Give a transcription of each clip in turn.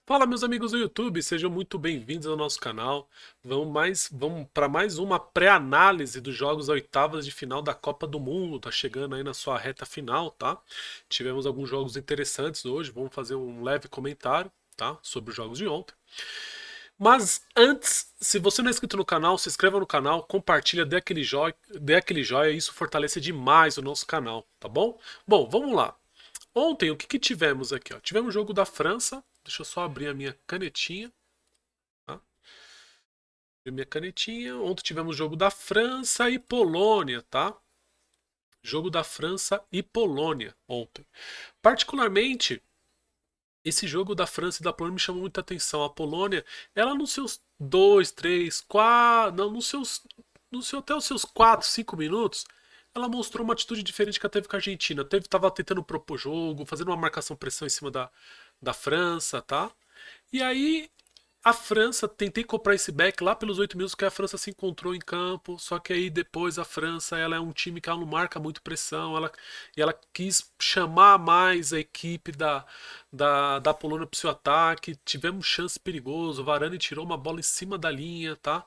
Fala, meus amigos do YouTube, sejam muito bem-vindos ao nosso canal. Vamos para mais uma pré-análise dos jogos da oitavas de final da Copa do Mundo. Tá chegando aí na sua reta final, tá? Tivemos alguns jogos interessantes hoje, vamos fazer um leve comentário, tá? Sobre os jogos de ontem. Mas antes, se você não é inscrito no canal, se inscreva no canal, compartilha, dê aquele joia, isso fortalece demais o nosso canal, tá bom? Bom, vamos lá. Ontem, o que que tivemos aqui? Ó? Tivemos o jogo da França. Deixa eu só abrir a minha canetinha. Tá? Abrir minha canetinha. Ontem tivemos o jogo da França e Polônia, tá? Jogo da França e Polônia ontem. Particularmente, esse jogo da França e da Polônia me chamou muita atenção. A Polônia, ela nos seus 2, 3, 4, não, até os seus 4, 5 minutos, ela mostrou uma atitude diferente que ela teve com a Argentina. Tava tentando propor jogo, fazendo uma marcação-pressão em cima da França, tá? E aí a França, tentei comprar esse back lá pelos 8 minutos que a França se encontrou em campo, só que aí depois a França, ela é um time que ela não marca muito pressão, e ela quis chamar mais a equipe da Polônia para o seu ataque, tivemos chance perigoso, o Varane tirou uma bola em cima da linha, tá?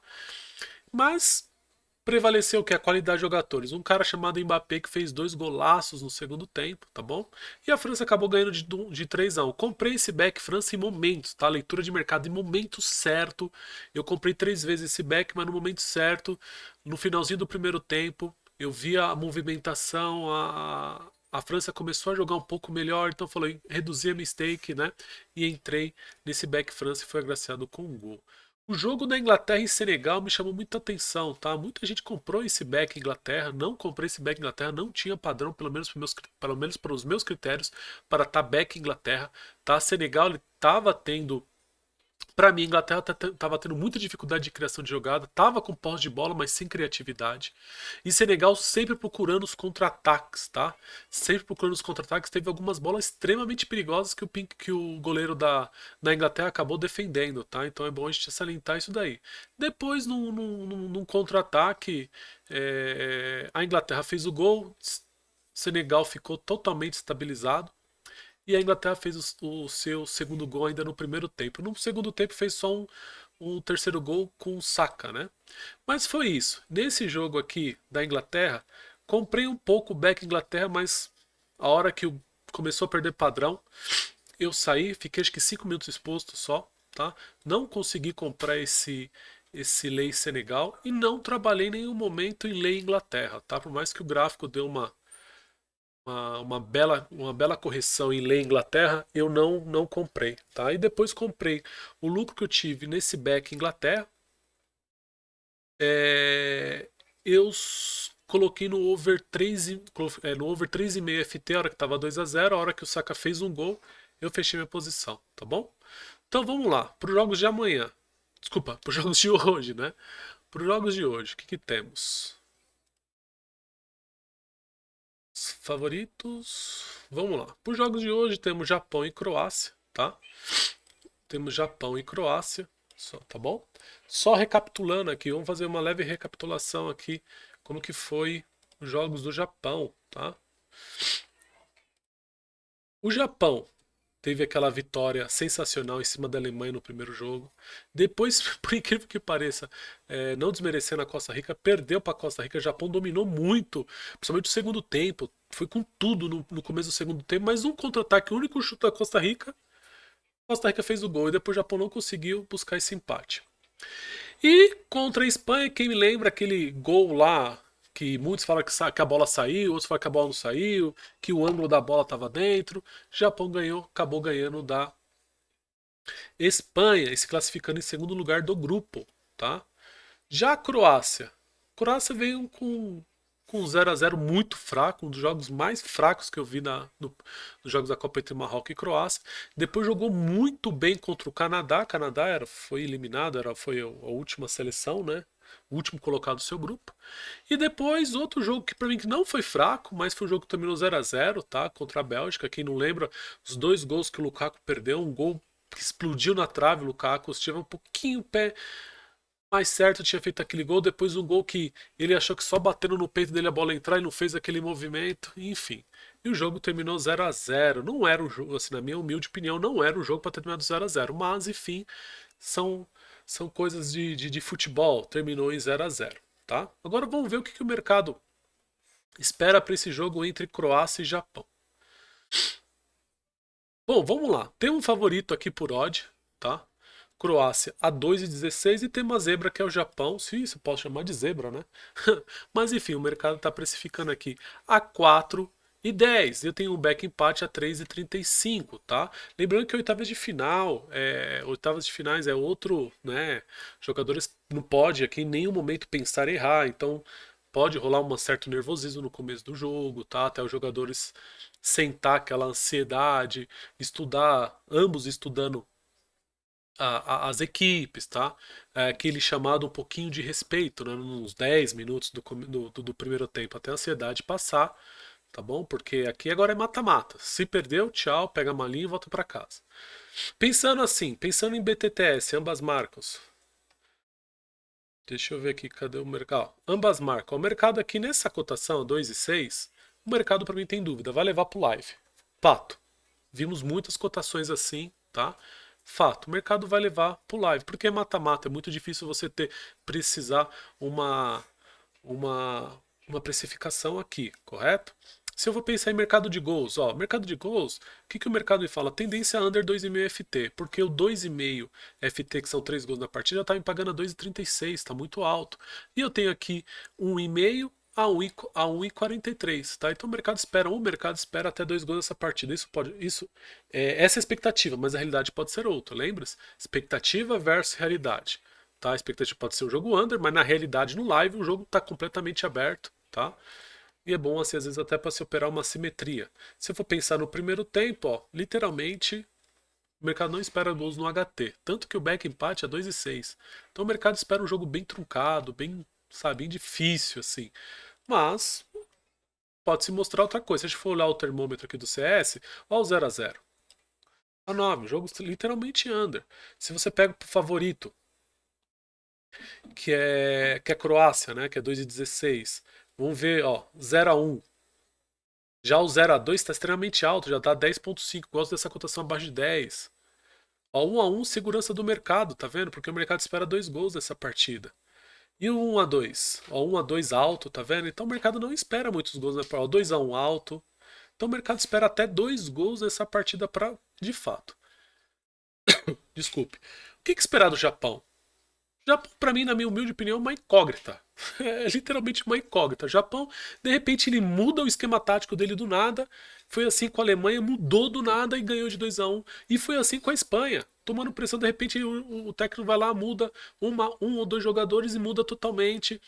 Mas prevaleceu o que? A qualidade de jogadores. Um cara chamado Mbappé que fez dois golaços no segundo tempo, tá bom? E a França acabou ganhando de 3-1. Comprei esse back França em momentos, tá? Leitura de mercado em momento certo. Eu comprei 3 vezes esse back, mas no momento certo, no finalzinho do primeiro tempo, eu vi a movimentação, a França começou a jogar um pouco melhor, então falei, reduzi a mistake, né? E entrei nesse back França e foi agraciado com um gol. O jogo da Inglaterra e Senegal me chamou muita atenção, tá? Muita gente comprou esse back Inglaterra, não comprei esse back Inglaterra, não tinha padrão, pelo menos para os meus critérios, para estar back Inglaterra, tá? Senegal ele tava tendo, para mim, a Inglaterra estava tendo muita dificuldade de criação de jogada, estava com posse de bola, mas sem criatividade. E Senegal sempre procurando os contra-ataques, tá? Sempre procurando os contra-ataques. Teve algumas bolas extremamente perigosas que o goleiro da Inglaterra acabou defendendo, tá? Então é bom a gente salientar isso daí. Depois, num contra-ataque, a Inglaterra fez o gol, Senegal ficou totalmente estabilizado. E a Inglaterra fez o seu segundo gol ainda no primeiro tempo. No segundo tempo fez só um terceiro gol com o Saka, né? Mas foi isso. Nesse jogo aqui da Inglaterra, comprei um pouco o back Inglaterra, mas a hora que começou a perder padrão, eu saí, fiquei acho que 5 minutos exposto só, tá? Não consegui comprar esse lei Senegal e não trabalhei em nenhum momento em lei Inglaterra, tá? Por mais que o gráfico deu uma bela correção em lei Inglaterra, eu não comprei, tá? E depois comprei o lucro que eu tive nesse back Inglaterra, é, eu coloquei no over 3, no over 3,5 FT, a hora que estava 2-0, a hora que o Saka fez um gol, eu fechei minha posição, tá bom? Então vamos lá, para os jogos de amanhã. Desculpa, para os jogos de hoje, né? Para os jogos de hoje, o que, que temos? Favoritos. Vamos lá. Para os jogos de hoje temos Japão e Croácia, tá? Temos Japão e Croácia, só, tá bom? Só recapitulando aqui, vamos fazer uma leve recapitulação aqui como que foi os jogos do Japão, tá? O Japão teve aquela vitória sensacional em cima da Alemanha no primeiro jogo. Depois, por incrível que pareça, não desmerecendo a Costa Rica, perdeu para a Costa Rica. O Japão dominou muito, principalmente o segundo tempo. Foi com tudo no começo do segundo tempo, mas um contra-ataque, o único chute da Costa Rica. Costa Rica fez o gol e depois o Japão não conseguiu buscar esse empate. E contra a Espanha, quem me lembra aquele gol lá que muitos falam que a bola saiu, outros falam que a bola não saiu, que o ângulo da bola estava dentro. O Japão ganhou, acabou ganhando da Espanha e se classificando em segundo lugar do grupo, tá? Já a Croácia. A Croácia veio com 0-0 muito fraco, um dos jogos mais fracos que eu vi nos jogos da Copa entre Marrocos e Croácia. Depois jogou muito bem contra o Canadá. Canadá foi eliminado, foi a última seleção, né? O último colocado do seu grupo. E depois outro jogo que para mim que não foi fraco, mas foi um jogo que terminou 0-0, tá? Contra a Bélgica. Quem não lembra, os dois gols que o Lukaku perdeu, um gol que explodiu na trave, o Lukaku, se tiver um pouquinho o pé mais certo, tinha feito aquele gol, depois um gol que ele achou que só batendo no peito dele a bola entrar e não fez aquele movimento, enfim. e o jogo terminou 0 a 0. Não era um jogo, assim, na minha humilde opinião, não era um jogo para ter terminado 0 a 0, mas enfim, são, são coisas de futebol, terminou em 0 a 0, tá? Agora vamos ver o que o mercado espera para esse jogo entre Croácia e Japão. Bom, vamos lá. Tem um favorito aqui por odd, tá? Croácia a 2,16 e tem uma zebra que é o Japão. Se isso posso chamar de zebra, né? Mas enfim, o mercado está precificando aqui a 4,10. Eu tenho um back empate a 3,35, tá? Lembrando que oitavas de final, oitavas de finais é outro, né? Jogadores não pode aqui em nenhum momento pensar em errar, então pode rolar um certo nervosismo no começo do jogo, tá? Até os jogadores sentar aquela ansiedade, estudar, ambos estudando as equipes, tá? Aquele chamado um pouquinho de respeito, né? Uns 10 minutos do primeiro tempo, até a ansiedade passar, tá bom? Porque aqui agora é mata-mata. Se perdeu, tchau, pega a malinha e volta para casa. Pensando assim, pensando em BTTS, ambas marcas. Deixa eu ver aqui, cadê o mercado? Ambas marcas. O mercado aqui nessa cotação, 2,6, o mercado para mim tem dúvida, vai levar pro live. Fato. Vimos muitas cotações assim, tá? Fato, o mercado vai levar pro live, porque é mata-mata, é muito difícil você precisar uma, uma, uma precificação aqui, correto? Se eu vou pensar em mercado de gols, ó, mercado de gols, o que o mercado me fala? Tendência under 2,5 FT, porque o 2,5 FT, que são 3 gols na partida, tá me pagando a 2,36, tá muito alto. E eu tenho aqui 1,5 a 1,43, tá? Então o mercado espera até 2 gols nessa partida. Essa é a expectativa, mas a realidade pode ser outra, lembra-se? Expectativa versus realidade. Tá? A expectativa pode ser um jogo under, mas na realidade no live o jogo está completamente aberto, tá? E é bom assim às vezes até para se operar uma simetria. Se eu for pensar no primeiro tempo, ó, literalmente o mercado não espera gols no HT, tanto que o back empate é 2,6. Então o mercado espera um jogo bem truncado, bem, sabe, bem difícil assim. Mas pode se mostrar outra coisa. Se a gente for olhar o termômetro aqui do CS, ó o 0 a 0. A 9, o jogo literalmente under. Se você pega o favorito, que é Croácia, né? Que é 2,16. Vamos ver, ó, 0 a 1. Já o 0 a 2 está extremamente alto, já dá 10,5. Gosto dessa cotação abaixo de 10. Ó, 1 a 1, segurança do mercado, tá vendo? Porque o mercado espera 2 gols dessa partida. E o 1 a 2? Ó, 1 a 2 alto, tá vendo? Então o mercado não espera muitos gols, né? Ó, 2 a 1 alto. Então o mercado espera até 2 gols nessa partida para, de fato. Desculpe. O que esperar do Japão? Japão, para mim, na minha humilde opinião, é uma incógnita. É literalmente uma incógnita. Japão, de repente, ele muda o esquema tático dele do nada. Foi assim com a Alemanha, mudou do nada e ganhou de 2 a 1. E foi assim com a Espanha. Tomando pressão, de repente, o técnico vai lá, muda um ou dois jogadores e muda totalmente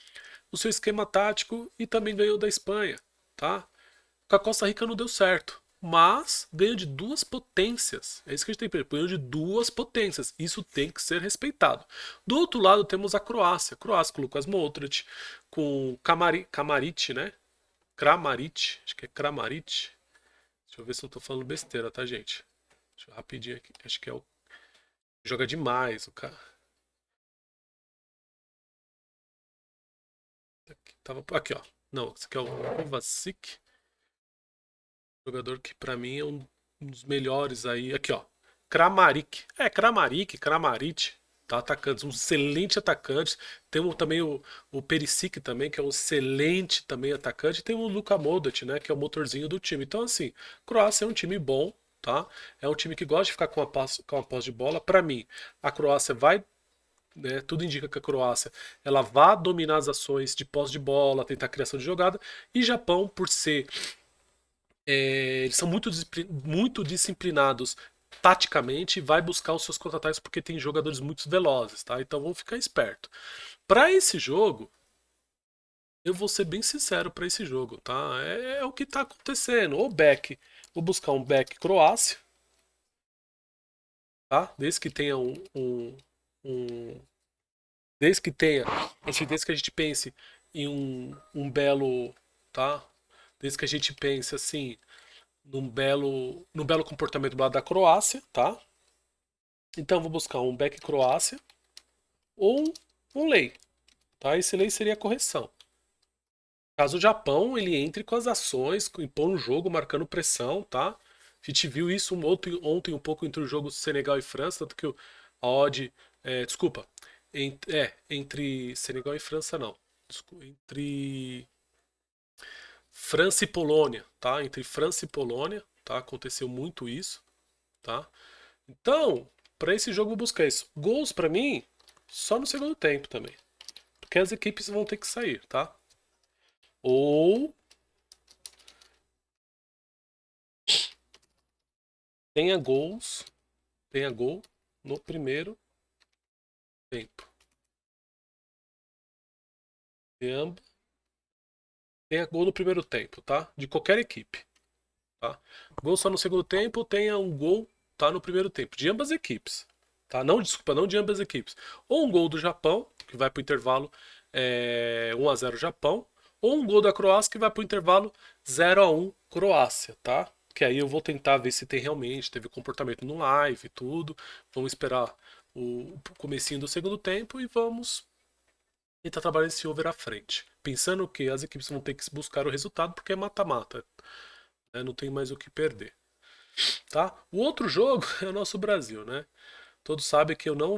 o seu esquema tático e também ganhou da Espanha. Tá? Com a Costa Rica não deu certo. Mas ganhou de duas potências. É isso que a gente tem que ver. Ganhou de duas potências. Isso tem que ser respeitado. Do outro lado temos a Croácia. Croácia com Lucas Modric, com Kramaric, né? Kramaric. Acho que é Kramaric. Deixa eu ver se eu tô falando besteira, tá, gente? Deixa eu rapidinho aqui. Acho que é o. Joga demais o cara. Aqui, ó. Não, esse aqui é o Kovacic. Jogador que pra mim é um dos melhores aí. Aqui, ó. Kramaric. Kramaric. Tá atacando. Um excelente atacante. Tem também o Perisic também, que é um excelente também atacante. E tem o Luka Modric, né? Que é o motorzinho do time. Então, assim, Croácia é um time bom, tá? É um time que gosta de ficar com a posse de bola. Pra mim, a Croácia vai, né, tudo indica que a Croácia ela vai dominar as ações de posse de bola, tentar criação de jogada. E Japão, por ser eles são muito disciplinados taticamente, vai buscar os seus contra-ataques porque tem jogadores muito velozes, tá? Então vamos ficar esperto. Para esse jogo, eu vou ser bem sincero para esse jogo, tá? É o que tá acontecendo. O back, vou buscar um back Croácia, tá? Desde que tenha um desde que tenha, assim, desde que a gente pense em um belo, tá? Desde que a gente pense assim num belo comportamento do lado da Croácia, tá? Então vou buscar um back Croácia ou um lei, tá? Esse lei seria a correção, Caso o Japão ele entre com as ações, impõe o jogo, marcando pressão, tá? A gente viu isso ontem um pouco entre o jogo Senegal e França, tanto que a odd, desculpa, entre Senegal e França não, entre França e Polônia, tá? Entre França e Polônia, tá? Aconteceu muito isso, tá? Então, para esse jogo eu buscar isso. Gols para mim só no segundo tempo também, porque as equipes vão ter que sair, tá? Ou tenha gols, tenha gol no primeiro tempo. Tenha gol no primeiro tempo, tá? De qualquer equipe, tá? Gol só no segundo tempo, tenha um gol, tá? No primeiro tempo, de ambas as equipes, tá? Não, desculpa, não de ambas as equipes. Ou um gol do Japão, que vai pro intervalo 1-0 Japão, ou um gol da Croácia que vai pro intervalo 0-1 Croácia, tá? Que aí eu vou tentar ver se tem realmente, teve comportamento no live e tudo. Vamos esperar o comecinho do segundo tempo e vamos tentar trabalhar esse over à frente. Pensando que as equipes vão ter que buscar o resultado porque é mata-mata, né? Não tem mais o que perder, tá? O outro jogo é o nosso Brasil, né? Todos sabem que eu não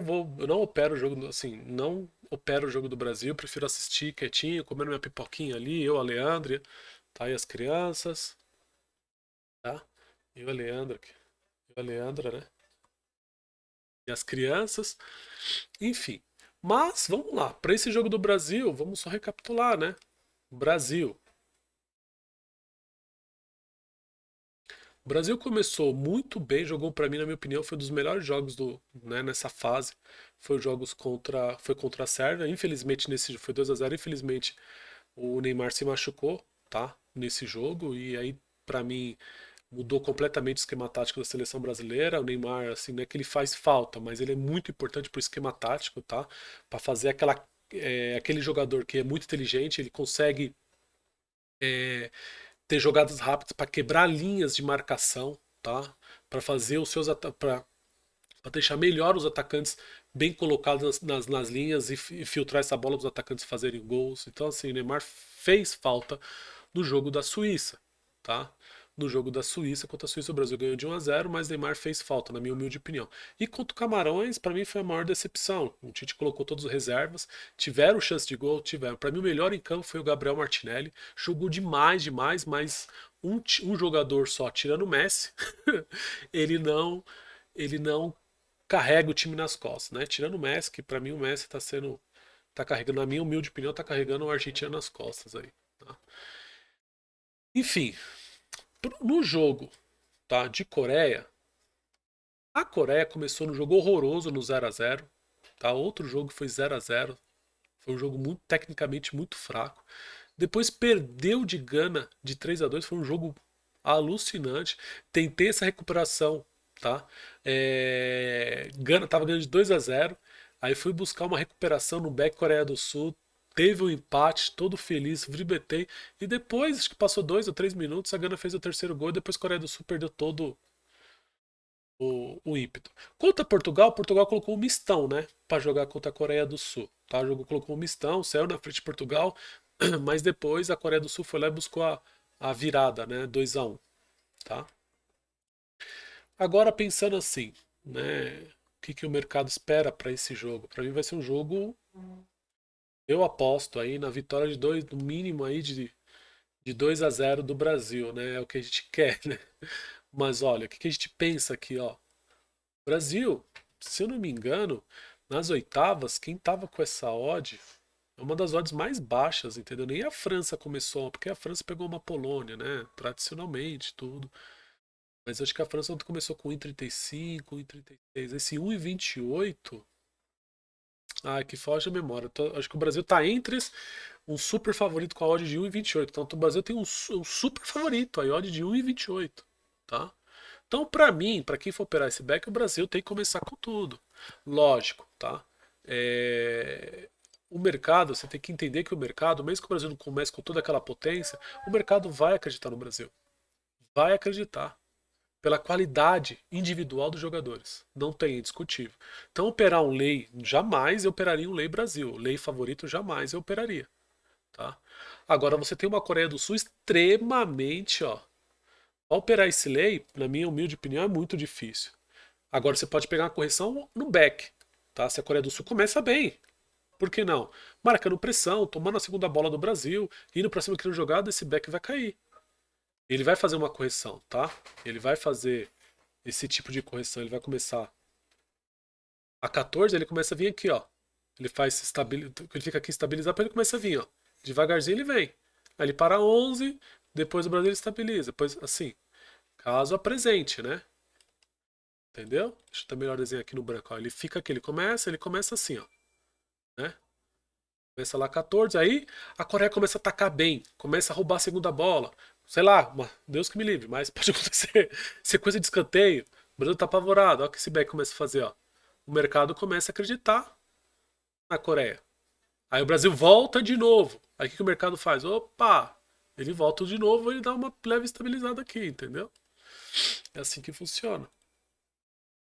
opero o jogo, assim, não opero o jogo do Brasil, prefiro assistir quietinho, comendo minha pipoquinha ali, eu, a Leandria, tá? E as crianças, tá? Eu, a Leandra, eu, a Leandra, né? E as crianças, enfim. Mas vamos lá, para esse jogo do Brasil, vamos só recapitular, né? Brasil. O Brasil começou muito bem, jogou para mim, na minha opinião, foi um dos melhores jogos né, nessa fase. Foi contra a Sérvia. Infelizmente nesse foi 2-0. Infelizmente o Neymar se machucou, tá? Nesse jogo e aí para mim mudou completamente o esquema tático da seleção brasileira. O Neymar assim, não é que ele faz falta, mas ele é muito importante pro esquema tático, tá? Para fazer aquele jogador que é muito inteligente, ele consegue ter jogadas rápidas para quebrar linhas de marcação, tá? Para fazer os seus para deixar melhor os atacantes bem colocados nas linhas e filtrar essa bola para os atacantes fazerem gols. Então assim, o Neymar fez falta no jogo da Suíça, tá? No jogo da Suíça contra a Suíça, o Brasil ganhou de 1-0, mas Neymar fez falta, na minha humilde opinião. E contra o Camarões, para mim foi a maior decepção. O Tite colocou todos os reservas, tiveram chance de gol, tiveram. Para mim o melhor em campo foi o Gabriel Martinelli, jogou demais, demais, mas um jogador só, tirando o Messi, ele não, ele não carrega o time nas costas, né? Tirando o Messi, que para mim o Messi tá carregando, na minha humilde opinião, tá carregando o Argentina nas costas aí, tá? Enfim, no jogo, tá, de Coreia, a Coreia começou no jogo horroroso no 0-0, tá? Outro jogo foi 0-0, foi um jogo muito tecnicamente muito fraco. Depois perdeu de Gana de 3-2, foi um jogo alucinante. Tentei essa recuperação, tá? Gana tava ganhando de 2-0, aí fui buscar uma recuperação no back Coreia do Sul. Teve um empate, todo feliz, vribetei. E depois, acho que passou 2 ou 3 minutos, a Gana fez o terceiro gol e depois a Coreia do Sul perdeu todo o ímpeto. Contra Portugal, Portugal colocou um mistão, né? Pra jogar contra a Coreia do Sul. Tá? Jogou, colocou um mistão, saiu na frente de Portugal, mas depois a Coreia do Sul foi lá e buscou a virada, né? 2-1, tá? Agora pensando assim, né? O que o mercado espera para esse jogo? Para mim vai ser um jogo, eu aposto aí na vitória de dois, no mínimo aí de 2-0 do Brasil, né? É o que a gente quer, né? Mas olha, o que a gente pensa aqui, ó? Brasil, se eu não me engano, nas oitavas, quem tava com essa odd é uma das odds mais baixas, entendeu? Nem a França começou, porque a França pegou uma Polônia, né? Tradicionalmente, tudo. Mas acho que a França começou com 1,35, 1,36. Esse 1,28, ai, que foge a memória. Acho que o Brasil tá entre um super favorito com a odd de 1,28. Então o Brasil tem um super favorito, a odd de 1,28, tá? Então, para mim, para quem for operar esse back, o Brasil tem que começar com tudo. Lógico, tá? O mercado, você tem que entender que o mercado, mesmo que o Brasil não comece com toda aquela potência, o mercado vai acreditar no Brasil. Vai acreditar. Pela qualidade individual dos jogadores. Não tem, é indiscutível. Então, operar um lei, jamais eu operaria um lei Brasil. Lei favorito, jamais eu operaria. tá? Agora você tem uma Coreia do Sul extremamente, ó. Pra operar esse lei, na minha humilde opinião, é muito difícil. Agora você pode pegar uma correção no back, tá? Se a Coreia do Sul começa bem, por que não? Marcando pressão, tomando a segunda bola do Brasil, indo pra cima querendo jogada, esse back vai cair. Ele vai fazer uma correção, tá? Ele vai fazer esse tipo de correção. Ele vai começar a 14, ele começa a vir aqui, ó. Ele faz ele fica aqui estabilizar, para ele começa a vir, ó. Devagarzinho ele vem. Aí ele para 11, depois o Brasil ele estabiliza, depois assim, caso apresente, né? Entendeu? Deixa eu dar melhor desenho aqui no branco, ó. Ele fica aqui, ele começa assim, ó, né? Começa lá 14, aí a Coreia começa a atacar bem, começa a roubar a segunda bola. Sei lá, Deus que me livre, mas pode acontecer. Sequência de escanteio. O Brasil tá apavorado. Olha o que esse back começa a fazer, ó. O mercado começa a acreditar na Coreia. Aí o Brasil volta de novo. Aí o que o mercado faz? Opa! Ele volta de novo e dá uma leve estabilizada aqui, entendeu? É assim que funciona.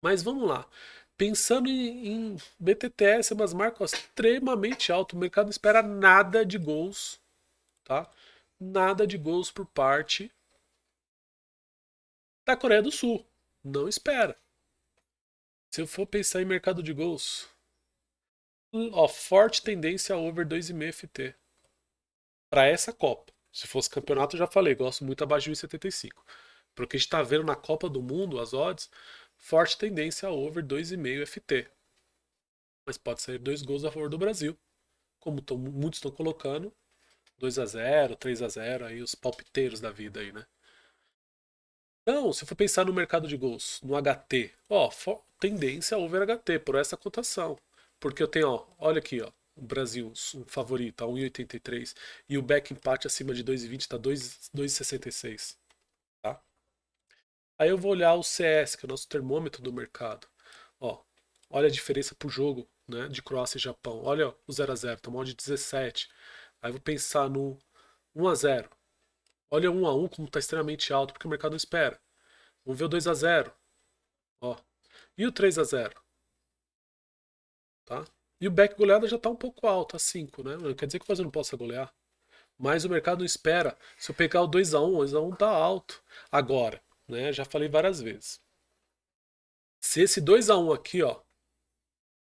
Mas vamos lá. Pensando em BTTS, umas marcas extremamente altas. O mercado não espera nada de gols, tá? Nada de gols por parte da Coreia do Sul. Não espera. Se eu for pensar em mercado de gols, ó, forte tendência a over 2,5 FT. Para essa Copa. Se fosse campeonato, eu já falei, gosto muito abaixo de 1,75. Porque a gente está vendo na Copa do Mundo, as odds, forte tendência a over 2,5 FT. Mas pode sair 2 gols a favor do Brasil. Como muitos estão colocando, 2-0, 3-0, aí os palpiteiros da vida aí, né? Então, se for pensar no mercado de gols, no HT, ó, tendência over HT, por essa cotação. Porque eu tenho, ó, olha aqui, ó, o Brasil, um favorito, a 1,83, e o back empate acima de 2,20 tá 2,66, tá? Aí eu vou olhar o CS, que é o nosso termômetro do mercado. Ó, olha a diferença pro jogo, né, de Croácia e Japão. Olha ó, o 0-0, tá mal de 17. Aí eu vou pensar no 1-0. Olha o 1-1 como está extremamente alto, porque o mercado não espera. Vamos ver o 2-0. Ó. E o 3-0, tá? E o back goleada já está um pouco alto, a 5, né? Não quer dizer que o Brasil não possa golear. Mas o mercado não espera. Se eu pegar o 2-1, o 2-1 tá alto. Agora, né? Já falei várias vezes. Se esse 2-1 aqui, ó.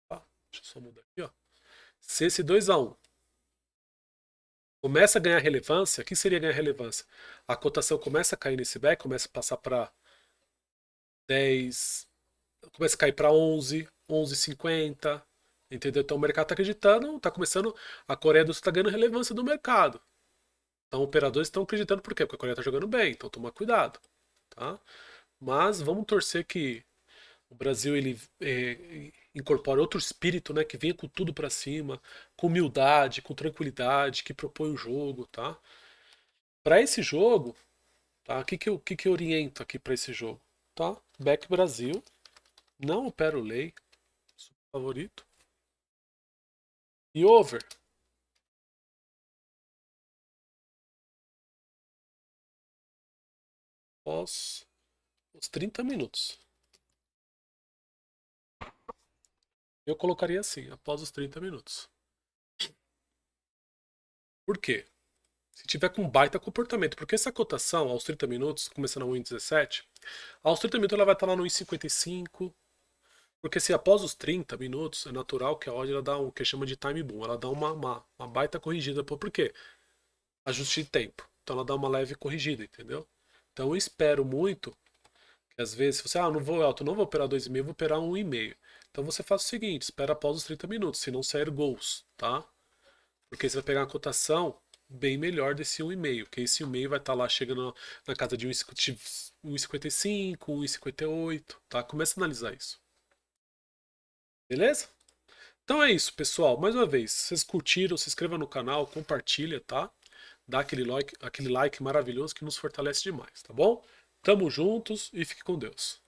Deixa eu só mudar aqui, ó. Se esse 2-1 começa a ganhar relevância, o que seria ganhar relevância? A cotação começa a cair nesse back, começa a passar para 10, começa a cair para 11, 11,50, entendeu? Então o mercado está acreditando, está começando, a Coreia do Sul está ganhando relevância do mercado. Então operadores estão acreditando por quê? Porque a Coreia está jogando bem, então toma cuidado, tá? Mas vamos torcer que o Brasil ele incorpore outro espírito, né, que venha com tudo para cima, com humildade, com tranquilidade, que propõe o jogo, tá? Para esse jogo, tá? O que eu oriento aqui para esse jogo, tá? Back Brasil, não opero lei, favorito. E over. Após os 30 minutos. Eu colocaria assim, após os 30 minutos. Por quê? Se tiver com baita comportamento, porque essa cotação aos 30 minutos, começando a 1,17, aos 30 minutos ela vai estar lá no 1,55, porque se após os 30 minutos, é natural que a odd ela dá um que chama de time boom, ela dá uma baita corrigida. Por quê? Ajuste de tempo. Então ela dá uma leve corrigida, entendeu? Então eu espero muito que às vezes, se você, não vou alto, não vou operar 2,5, vou operar 1,5. Então você faz o seguinte, espera após os 30 minutos, se não sair gols, tá? Porque você vai pegar uma cotação bem melhor desse 1,5, que esse 1,5 vai estar lá chegando na casa de 1,55, 1,58, tá? Começa a analisar isso. Beleza? Então é isso, pessoal. Mais uma vez, se vocês curtiram, se inscreva no canal, compartilha, tá? Dá aquele like maravilhoso que nos fortalece demais, tá bom? Tamo juntos e fique com Deus.